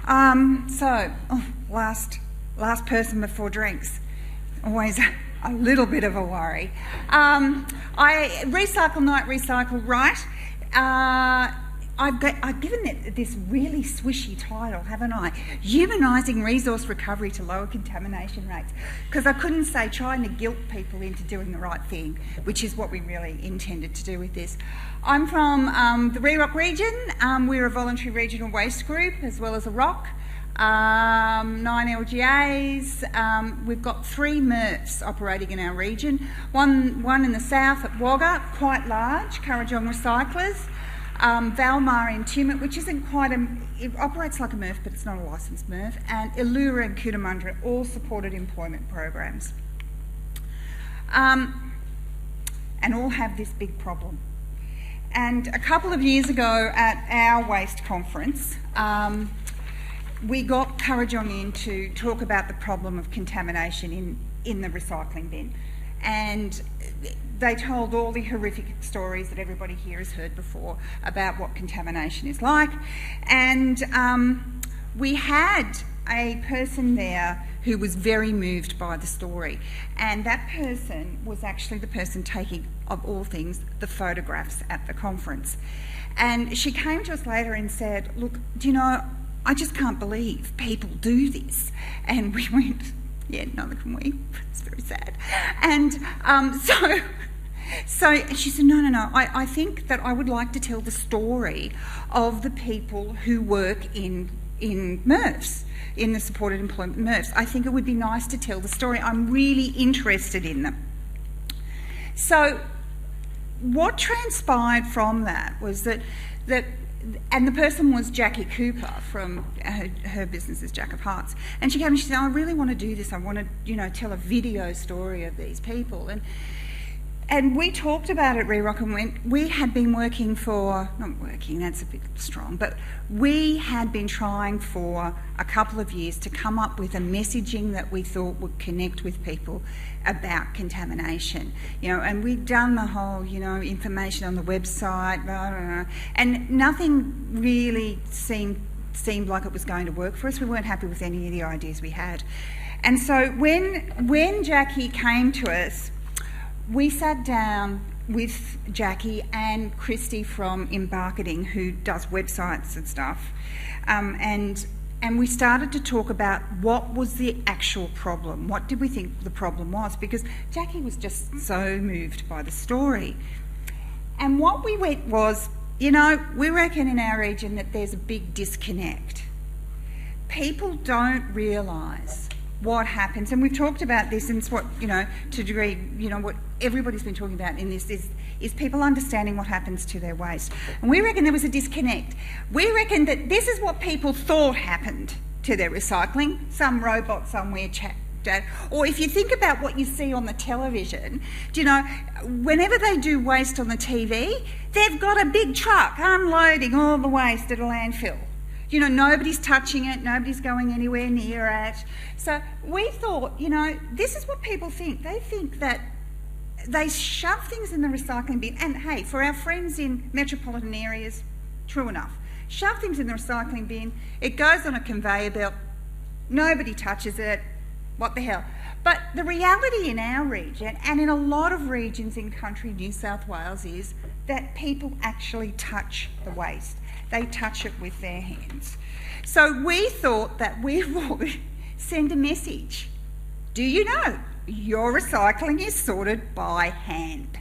Last person before drinks. Always a little bit of a worry. Recycle Night, Recycle Right. I've given it this really swishy title, haven't I? Humanising resource recovery to lower contamination rates. Because I couldn't say trying to guilt people into doing the right thing, which is what we really intended to do with this. I'm from the REROC region. We're a voluntary regional waste group as well as a ROC. 9 LGAs. We've got 3 MRFs operating in our region. One in the south at Wagga, quite large, Currajong Recyclers. Valmont in Tumut, which isn't quite it operates like a MRF, but it's not a licensed MRF, and Illura and Cootamundra, all supported employment programs. And all have this big problem. And a couple of years ago at our waste conference, we got Currajong in to talk about the problem of contamination in the recycling bin. And they told all the horrific stories that everybody here has heard before about what contamination is like. And we had a person there who was very moved by the story. And that person was actually the person taking, of all things, the photographs at the conference. And she came to us later and said, look, do you know, I just can't believe people do this. And we went, yeah, neither can we. It's very sad. And so she said, no. I think that I would like to tell the story of the people who work in MRFs, in the supported employment MRFs. I think it would be nice to tell the story. I'm really interested in them. So what transpired from that was that and the person was Jackie Cooper from her business is Jack of Hearts. And she came and she said, I really want to do this. I want to, tell a video story of these people. And we talked about it at REROC and we had been working that's a bit strong, but we had been trying for a couple of years to come up with a messaging that we thought would connect with people about contamination. And we'd done the whole, information on the website, blah, blah, blah, and nothing really seemed like it was going to work for us. We weren't happy with any of the ideas we had. And so when Jackie came to us, we sat down with Jackie and Christy from Embarketing, who does websites and stuff, and we started to talk about what was the actual problem. What did we think the problem was? Because Jackie was just so moved by the story. And what we went was, we reckon in our region that there's a big disconnect. People don't realise what happens, and we've talked about this, and it's what, to a degree, what everybody's been talking about in this is people understanding what happens to their waste. And we reckon there was a disconnect. We reckon that this is what people thought happened to their recycling. Some robot somewhere or if you think about what you see on the television, whenever they do waste on the TV, they've got a big truck unloading all the waste at a landfill. Nobody's touching it, nobody's going anywhere near it. So we thought, this is what people think. They think that they shove things in the recycling bin, and hey, for our friends in metropolitan areas, true enough. Shove things in the recycling bin, it goes on a conveyor belt, nobody touches it, what the hell. But the reality in our region, and in a lot of regions in country New South Wales, is that people actually touch the waste. They touch it with their hands. So we thought that we would send a message. Do you know your recycling is sorted by hand?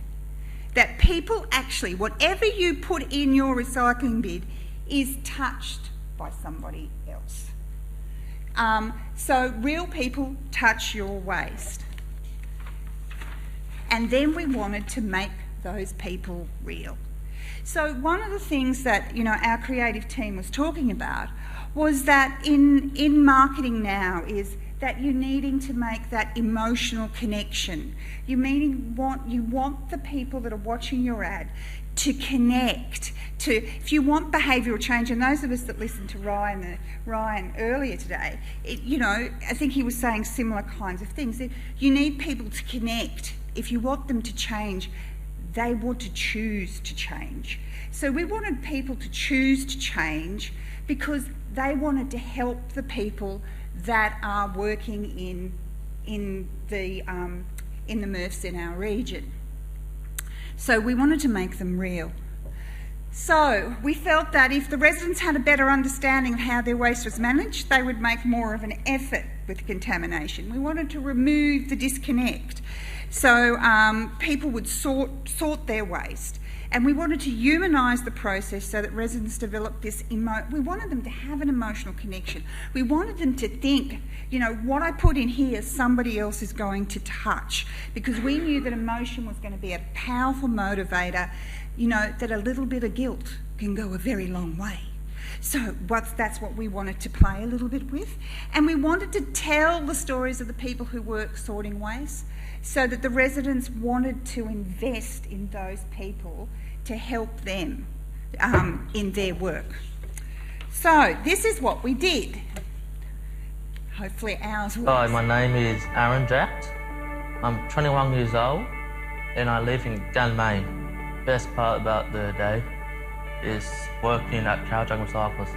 That people actually, whatever you put in your recycling bin is touched by somebody else. So real people touch your waste. And then we wanted to make those people real. So one of the things that our creative team was talking about was that in marketing now is that you're needing to make that emotional connection. You want the people that are watching your ad to connect to, if you want behavioural change, and those of us that listened to Ryan earlier today, I think he was saying similar kinds of things. You need people to connect. If you want them to change, they want to choose to change. So we wanted people to choose to change because they wanted to help the people that are working in the MRFs in our region. So we wanted to make them real. So we felt that if the residents had a better understanding of how their waste was managed, they would make more of an effort with contamination. We wanted to remove the disconnect, so people would sort their waste. And we wanted to humanise the process so that residents developed this we wanted them to have an emotional connection. We wanted them to think, you know, what I put in here somebody else is going to touch, because we knew that emotion was going to be a powerful motivator, you know, that a little bit of guilt can go a very long way. So that's what we wanted to play a little bit with. And we wanted to tell the stories of the people who work sorting waste, so that the residents wanted to invest in those people to help them in their work. So this is what we did. Hopefully ours was. Hi, my name is Aaron Jack. I'm 21 years old and I live in Galmain. Best part about the day is working at Cowjug Recyclers.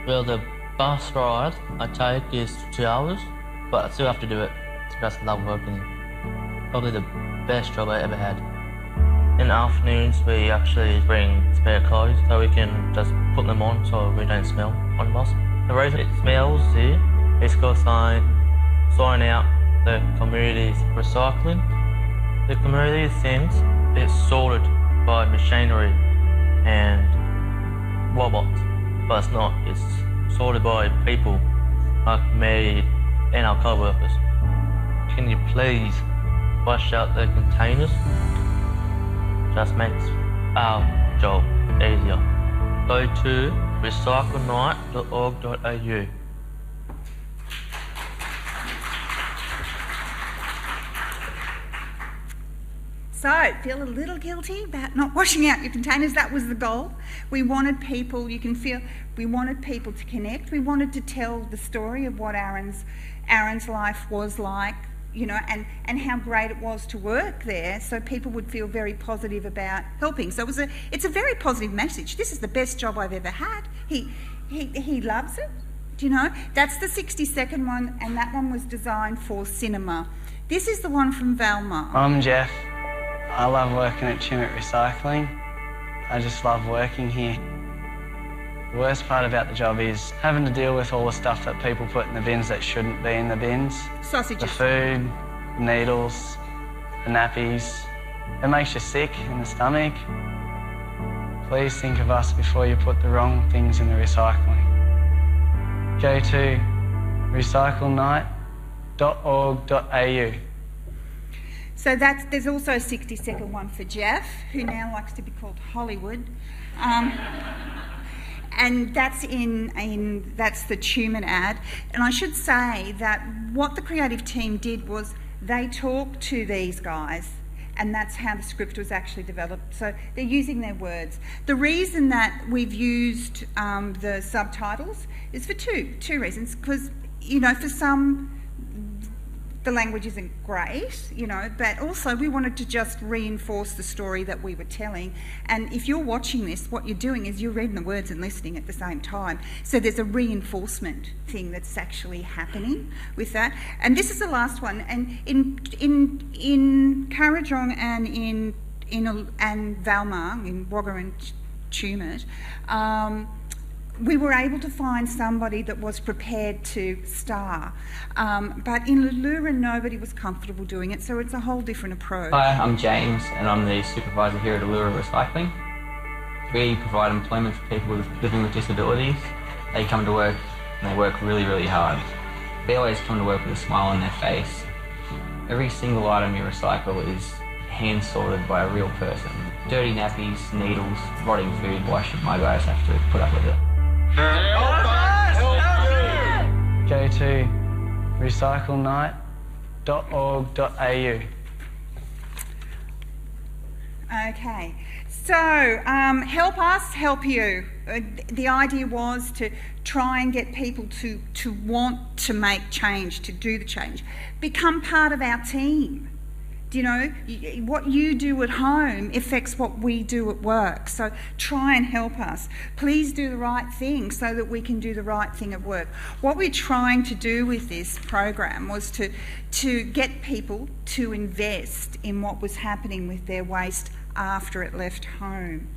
Well, the bus ride I take is 2 hours, but I still have to do it because I love working. Probably the best job I ever had. In the afternoons we actually bring spare clothes so we can just put them on so we don't smell on the bus. The reason it smells here is because I'm sorting out the community's recycling. The community thinks it's sorted by machinery and robots, but it's not. It's sorted by people like me and our co-workers. Can you please wash out the containers? Just makes our job easier. Go to recyclenight.org.au. So, feel a little guilty about not washing out your containers. That was the goal. We wanted people, you can feel, we wanted people to connect. We wanted to tell the story of what Aaron's life was like, you know, and how great it was to work there, so people would feel very positive about helping. So it's a very positive message. This is the best job I've ever had. He loves it, do you know? That's the 60-second one, and that one was designed for cinema. This is the one from Valmont. I'm Jeff. I love working at Chimit Recycling. I just love working here. The worst part about the job is having to deal with all the stuff that people put in the bins that shouldn't be in the bins. Sausages. The food, the needles, the nappies. It makes you sick in the stomach. Please think of us before you put the wrong things in the recycling. Go to recyclenight.org.au. So there's also a 60-second one for Jeff, who now likes to be called Hollywood. And that's that's the Tumen ad. And I should say that what the creative team did was they talked to these guys, and that's how the script was actually developed. So they're using their words. The reason that we've used the subtitles is for two reasons. Because, you know, for some, the language isn't great, you know, but also we wanted to just reinforce the story that we were telling. And if you're watching this, what you're doing is you're reading the words and listening at the same time. So there's a reinforcement thing that's actually happening with that. And this is the last one. And in Kurrajong and in Valmont, in Wagga and Tumut, we were able to find somebody that was prepared to star. But in Lulura, nobody was comfortable doing it, so it's a whole different approach. Hi, I'm James, and I'm the supervisor here at Lulura Recycling. We provide employment for people living with disabilities. They come to work, and they work really, really hard. They always come to work with a smile on their face. Every single item you recycle is hand sorted by a real person. Dirty nappies, needles, rotting food, why should my guys have to put up with it? Go to recyclenight.org.au. Okay, so help us help you. The idea was to try and get people to want to make change, to do the change. Become part of our team. You know, what you do at home affects what we do at work. So try and help us. Please do the right thing so that we can do the right thing at work. What we're trying to do with this program was to get people to invest in what was happening with their waste after it left home.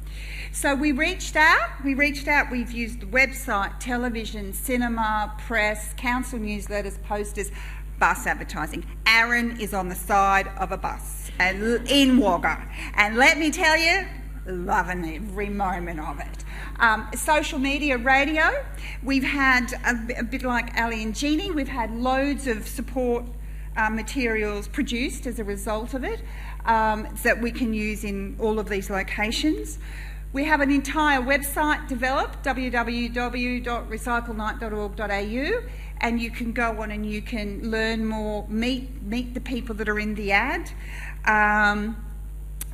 So we reached out. We've used the website, television, cinema, press, council newsletters, posters, bus advertising. Aaron is on the side of a bus and in Wagga, and let me tell you, loving every moment of it. Social media, radio, we've had a bit like Ali and Jeannie, we've had loads of support materials produced as a result of it that we can use in all of these locations. We have an entire website developed, www.recyclenight.org.au, and you can go on and you can learn more, meet the people that are in the ad.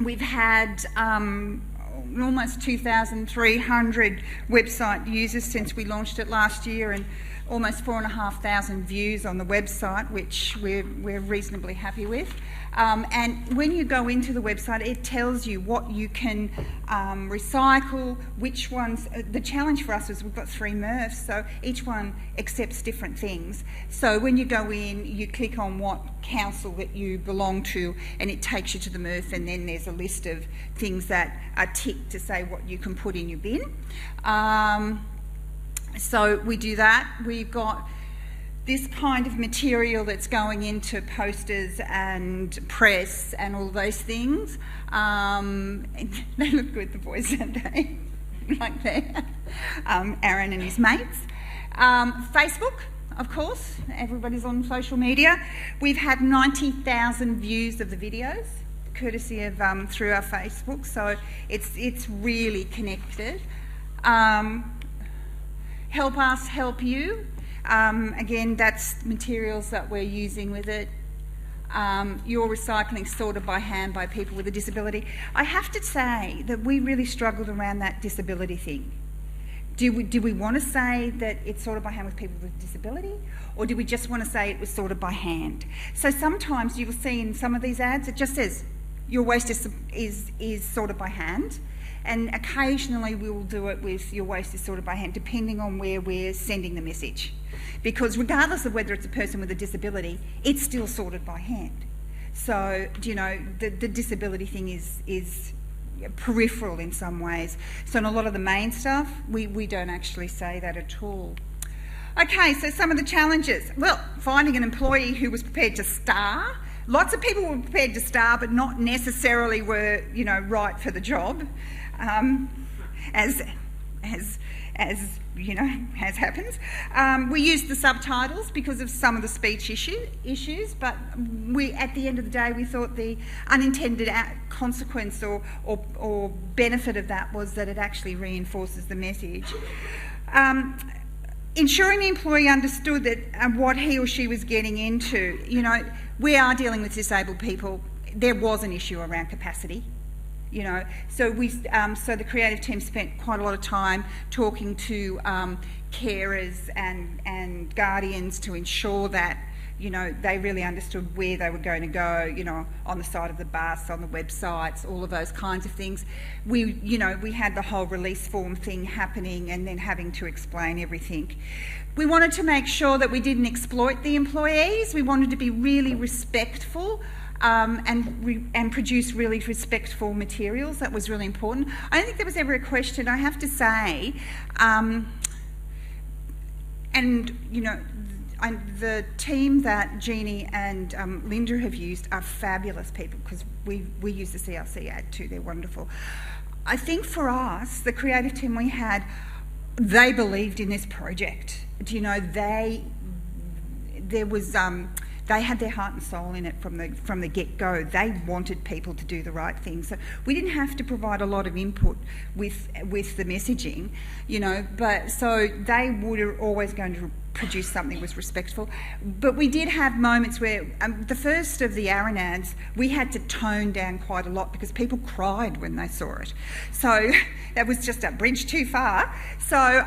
We've had almost 2,300 website users since we launched it last year, and almost 4,500 views on the website, which we're reasonably happy with. And when you go into the website, it tells you what you can recycle, which ones. The challenge for us is we've got 3 MRFs, so each one accepts different things. So when you go in, you click on what council that you belong to, and it takes you to the MRF, and then there's a list of things that are ticked to say what you can put in your bin. So we do that. We've got this kind of material that's going into posters and press and all those things. And they look good, the boys, don't they? Like there. Aaron and his mates. Facebook, of course. Everybody's on social media. We've had 90,000 views of the videos, courtesy of through our Facebook. So it's really connected. Help us, help you. Again, that's materials that we're using with it. Your recycling sorted by hand by people with a disability. I have to say that we really struggled around that disability thing. Do we want to say that it's sorted by hand with people with a disability, or do we just want to say it was sorted by hand? So sometimes you will see in some of these ads, it just says, your waste is sorted by hand. And occasionally we will do it with your waste is sorted by hand, depending on where we're sending the message. Because regardless of whether it's a person with a disability, it's still sorted by hand. So, you know, the disability thing is peripheral in some ways. So in a lot of the main stuff, we don't actually say that at all. Okay, so some of the challenges. Well, finding an employee who was prepared to star. Lots of people were prepared to star, but not necessarily were, you know, right for the job. As you know, as happens. We used the subtitles because of some of the speech issues, but at the end of the day, we thought the unintended consequence or benefit of that was that it actually reinforces the message. Ensuring the employee understood that what he or she was getting into. You know, we are dealing with disabled people. There was an issue around capacity. You know, so the creative team spent quite a lot of time talking to carers and guardians to ensure that, you know, they really understood where they were going to go, you know, on the side of the bus, on the websites, all of those kinds of things. We had the whole release form thing happening and then having to explain everything. We wanted to make sure that we didn't exploit the employees. We wanted to be really respectful and produce really respectful materials. That was really important. I don't think there was ever a question, I have to say, and you know, the team that Jeannie and Linda have used are fabulous people, because we use the CRC ad too, they're wonderful. I think for us, the creative team we had, they believed in this project. Do you know, they had their heart and soul in it from the get-go. They wanted people to do the right thing. So we didn't have to provide a lot of input with the messaging, you know, but so they were always going to produce something that was respectful. But we did have moments where the first of the Aaron ads, we had to tone down quite a lot because people cried when they saw it. So that was just a bridge too far. So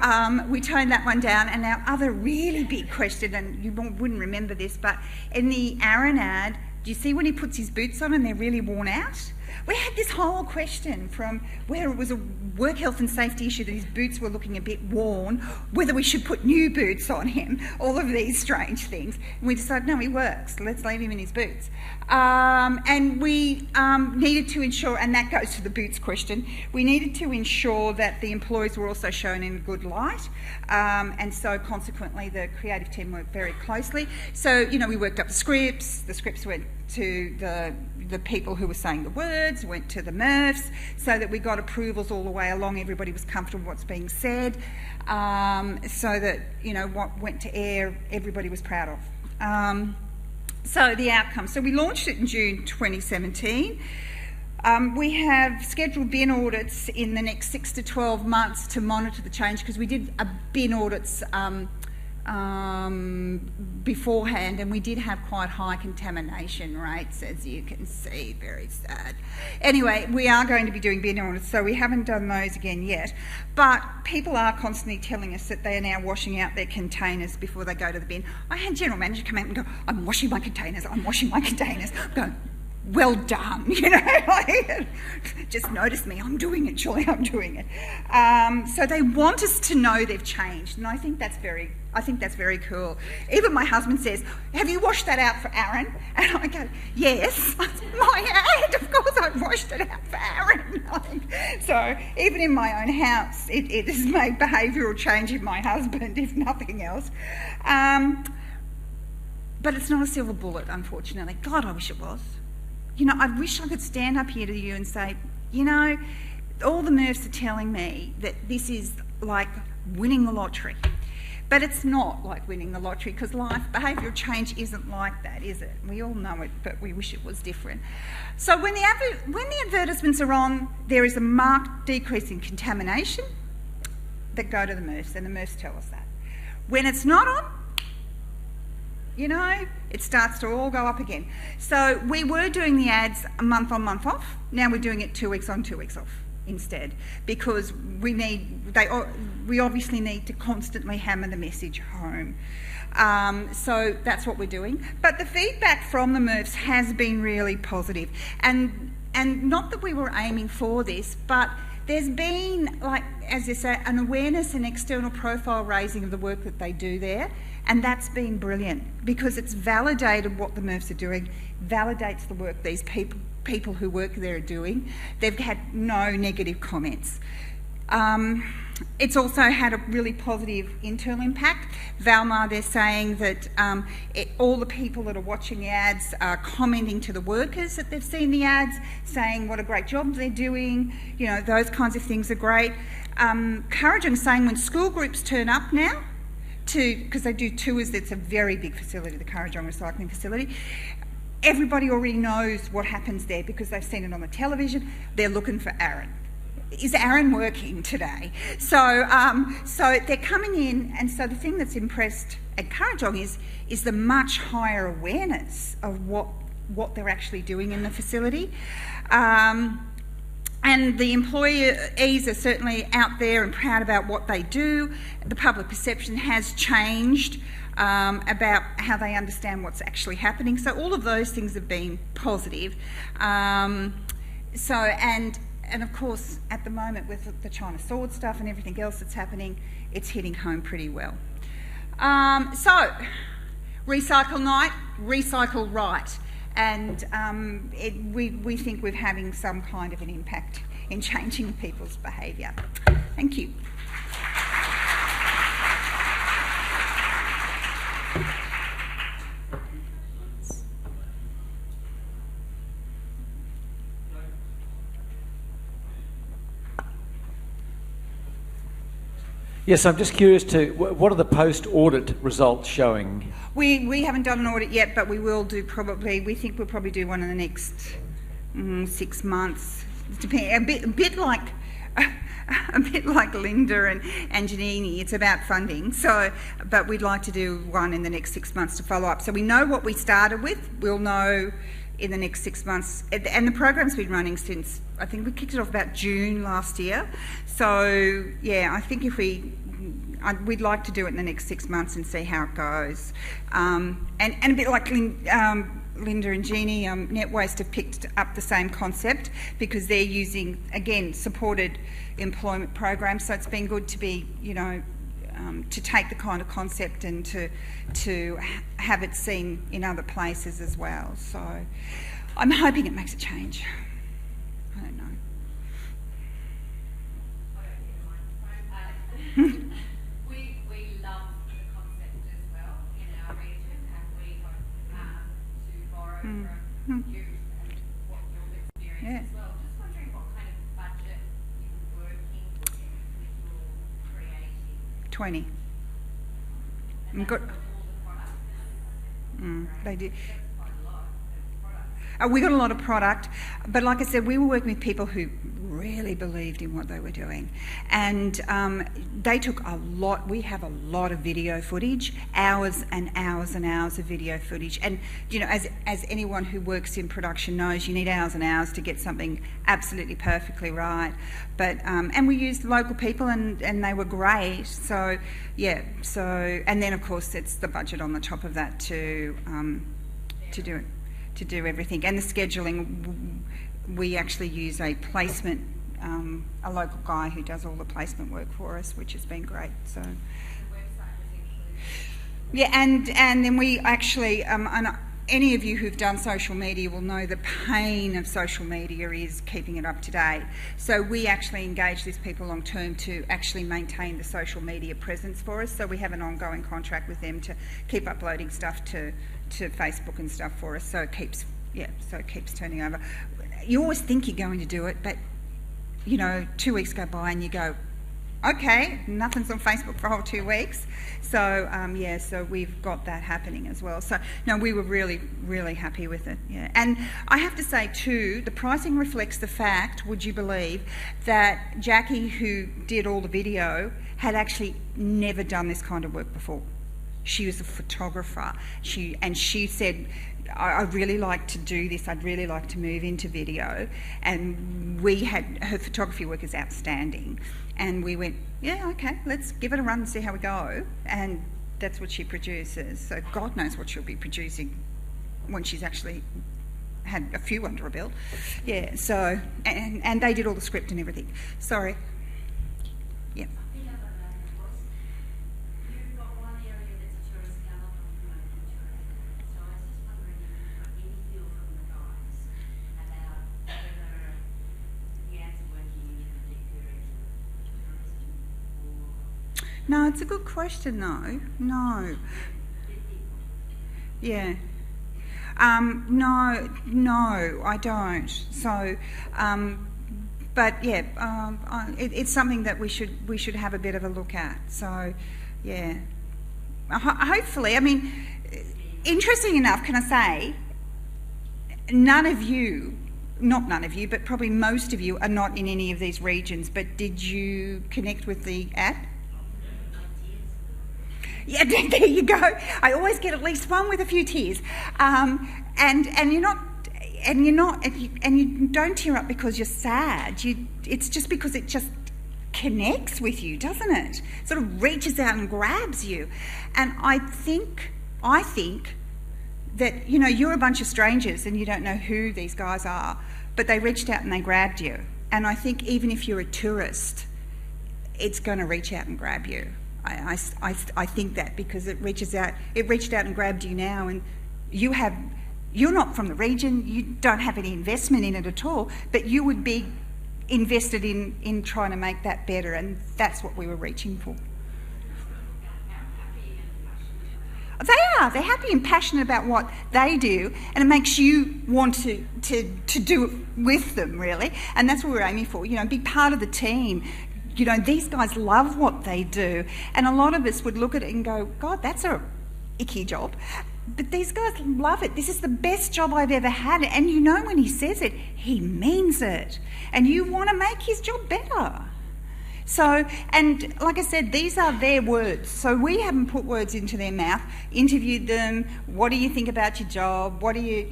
we toned that one down. And our other really big question, and you wouldn't remember this, but in the Aaron ad, Do you see when he puts his boots on and they're really worn out? We had this whole question from where it was a work health and safety issue that his boots were looking a bit worn, whether we should put new boots on him, all of these strange things. And we decided, no, he works, let's leave him in his boots. And we needed to ensure, and that goes to the boots question, we needed to ensure that the employees were also shown in a good light. And so consequently the creative team worked very closely. So, you know, we worked up the scripts went to the people who were saying the words, went to the MRFs, so that we got approvals all the way along, everybody was comfortable with what's being said, so that, you know, what went to air, everybody was proud of. So the outcome. So we launched it in June 2017. We have scheduled bin audits in the next 6 to 12 months to monitor the change, because we did bin audits beforehand, and we did have quite high contamination rates, as you can see. Very sad. Anyway, we are going to be doing bin audits, so we haven't done those again yet, but people are constantly telling us that they are now washing out their containers before they go to the bin. I had general manager come out and go, I'm washing my containers, I'm washing my containers. I'm going, well done, you know, like, just notice me, I'm doing it, Julie, I'm doing it. So they want us to know they've changed, and I think that's very cool. Even my husband says, have you washed that out for Aaron? And I go, yes, my ad, of course I've washed it out for Aaron. So even in my own house, it has made behavioural change in my husband, if nothing else. But it's not a silver bullet, unfortunately. God, I wish it was. You know, I wish I could stand up here to you and say, you know, all the MRFs are telling me that this is like winning the lottery. But it's not like winning the lottery, because behavioural change isn't like that, is it? We all know it, but we wish it was different. So when the advertisements are on, there is a marked decrease in contamination that go to the MRFs, and the MRFs tell us that. When it's not on, you know, it starts to all go up again. So we were doing the ads a month on, month off. Now we're doing it 2 weeks on, 2 weeks off instead, because we obviously need to constantly hammer the message home. So that's what we're doing. But the feedback from the MRFs has been really positive. And not that we were aiming for this, but there's been, like, as I say, an awareness and external profile raising of the work that they do there. And that's been brilliant, because it's validated what the MRFs are doing, validates the work these people who work there are doing. They've had no negative comments. It's also had a really positive internal impact. Valmont, they're saying that all the people that are watching the ads are commenting to the workers that they've seen the ads, saying what a great job they're doing, you know, those kinds of things are great. Currajong's saying when school groups turn up now, because they do tours, it's a very big facility, the Currajong recycling facility. Everybody already knows what happens there because they've seen it on the television. They're looking for Aaron. Is Aaron working today? So they're coming in, and so the thing that's impressed at Currajong is the much higher awareness of what they're actually doing in the facility. And the employees are certainly out there and proud about what they do. The public perception has changed about how they understand what's actually happening. So all of those things have been positive. And of course, at the moment with the China sword stuff and everything else that's happening, it's hitting home pretty well. So, recycle night, recycle right. And we think we're having some kind of an impact in changing people's behaviour. Thank you. Yes, I'm just curious what are the post-audit results showing? We haven't done an audit yet, but we will do probably. We think we'll probably do one in the next 6 months. A bit like Linda and Janini. It's about funding. But we'd like to do one in the next 6 months to follow up. So we know what we started with. We'll know in the next 6 months. And the program's been running since, I think we kicked it off about June last year. So, yeah, I think if we we'd like to do it in the next 6 months and see how it goes. And a bit like Linda and Jeannie, NetWaste have picked up the same concept because they're using, again, supported employment programs. So it's been good to be, to take the kind of concept and to have it seen in other places as well. So I'm hoping it makes a change. I don't know. We love the concept as well in our region, and we hope to borrow from you and what you've experienced as well. Just wondering what kind of budget you're working with your creative. 20. And Good. that's all the products. They did. That's quite a lot of products. We got a lot of product, but like I said, we were working with people who really believed in what they were doing, and they took a lot. We have a lot of video footage, hours and hours and hours of video footage, and as anyone who works in production knows, you need hours and hours to get something absolutely perfectly right. But and we used local people, and they were great. So yeah, and then of course it's the budget on the top of that to do it. To do everything, and the scheduling, we actually use a placement, a local guy who does all the placement work for us, which has been great. So, The website was included. yeah, and then we actually, and any of you who've done social media will know the pain of social media is keeping it up to date. So we actually engage these people long term to actually maintain the social media presence for us. So we have an ongoing contract with them to keep uploading stuff to Facebook and stuff for us. So it keeps turning over. You always think you're going to do it, but 2 weeks go by and you go, okay, nothing's on Facebook for a whole 2 weeks. So so we've got that happening as well. So no, we were really, really happy with it. Yeah, and I have to say too, the pricing reflects the fact, would you believe, that Jackie, who did all the video, had actually never done this kind of work before. She was a photographer. She said, I'd really like to do this. I'd really like to move into video. And her photography work is outstanding. And we went, yeah, okay, let's give it a run and see how we go. And that's what she produces. So God knows what she'll be producing when she's actually had a few under her belt. Yeah, so, and they did all the script and everything. Sorry. Yeah. No, it's a good question though. No. Yeah. No, I don't. So, but yeah, it's something that we should have a bit of a look at. So, yeah. Hopefully, I mean, interesting enough, can I say, not none of you, but probably most of you are not in any of these regions. But did you connect with the app? Yeah, there you go. I always get at least one with a few tears, and you don't tear up because you're sad. It's just because it just connects with you, doesn't it? It sort of reaches out and grabs you, and I think that you're a bunch of strangers and you don't know who these guys are, but they reached out and they grabbed you, and I think even if you're a tourist, it's going to reach out and grab you. I think that because it reached out and grabbed you now, and you're not from the region, you don't have any investment in it at all, but you would be invested in trying to make that better, and that's what we were reaching for. They're happy and passionate about what they do, and it makes you want to do it with them, really, and that's what we're aiming for, be part of the team. These guys love what they do, and a lot of us would look at it and go, God, that's a icky job. But these guys love it. This is the best job I've ever had. And when he says it, he means it. And you want to make his job better. So, and like I said, these are their words. So we haven't put words into their mouth, interviewed them. What do you think about your job? What do you,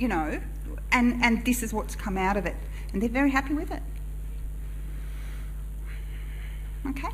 and this is what's come out of it. And they're very happy with it. Okay.